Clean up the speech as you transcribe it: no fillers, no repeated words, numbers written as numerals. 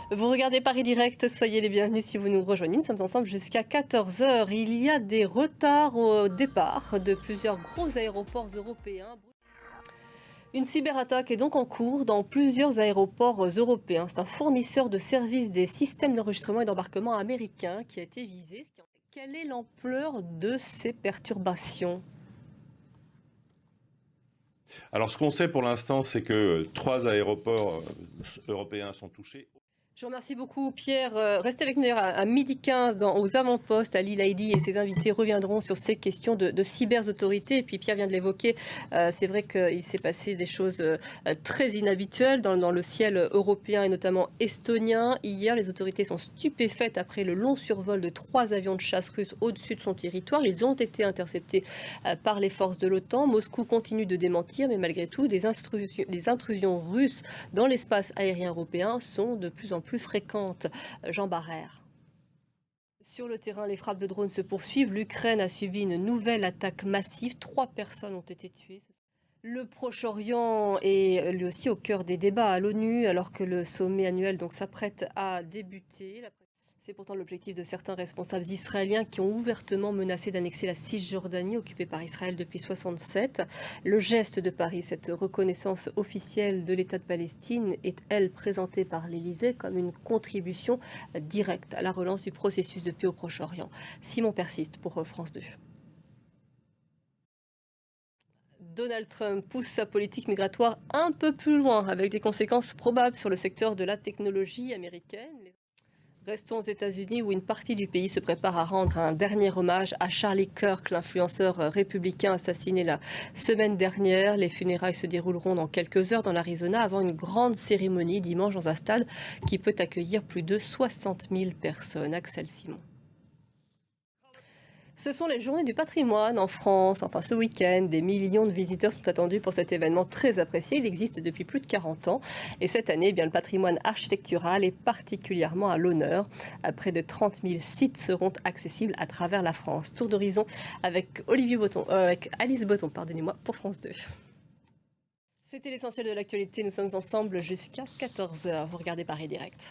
Vous regardez Paris Direct, soyez les bienvenus si vous nous rejoignez. Nous sommes ensemble jusqu'à 14 heures. Il y a des retards au départ de plusieurs gros aéroports européens. Une cyberattaque est donc en cours dans plusieurs aéroports européens. C'est un fournisseur de services des systèmes d'enregistrement et d'embarquement américain qui a été visé. Quelle est l'ampleur de ces perturbations? Alors, ce qu'on sait pour l'instant, c'est que 3 aéroports européens sont touchés. Je vous remercie beaucoup Pierre. Restez avec nous d'ailleurs à midi 15 aux avant-postes. Ali Laïdi et ses invités reviendront sur ces questions de cyberautorité. Et puis Pierre vient de l'évoquer, c'est vrai qu'il s'est passé des choses très inhabituelles dans le ciel européen et notamment estonien. Hier, les autorités sont stupéfaites après le long survol de 3 avions de chasse russes au-dessus de son territoire. Ils ont été interceptés par les forces de l'OTAN. Moscou continue de démentir, mais malgré tout, les intrusions russes dans l'espace aérien européen sont de plus en plus fréquentes. Jean Barrère. Sur le terrain, les frappes de drones se poursuivent. L'Ukraine a subi une nouvelle attaque massive. 3 personnes ont été tuées. Le Proche-Orient est lui aussi au cœur des débats à l'ONU alors que le sommet annuel s'apprête à débuter. C'est pourtant l'objectif de certains responsables israéliens qui ont ouvertement menacé d'annexer la Cisjordanie occupée par Israël depuis 1967. Le geste de Paris, cette reconnaissance officielle de l'État de Palestine, est, elle, présentée par l'Élysée comme une contribution directe à la relance du processus de paix au Proche-Orient. Simon persiste pour France 2. Donald Trump pousse sa politique migratoire un peu plus loin, avec des conséquences probables sur le secteur de la technologie américaine. Restons aux États-Unis où une partie du pays se prépare à rendre un dernier hommage à Charlie Kirk, l'influenceur républicain assassiné la semaine dernière. Les funérailles se dérouleront dans quelques heures dans l'Arizona avant une grande cérémonie dimanche dans un stade qui peut accueillir plus de 60 000 personnes. Axel Simon. Ce sont les journées du patrimoine en France. Enfin, ce week-end, des millions de visiteurs sont attendus pour cet événement très apprécié. Il existe depuis plus de 40 ans. Et cette année, le patrimoine architectural est particulièrement à l'honneur. Près de 30 000 sites seront accessibles à travers la France. Tour d'horizon avec Alice Botton, pour France 2. C'était l'essentiel de l'actualité. Nous sommes ensemble jusqu'à 14 h. Vous regardez Paris Direct.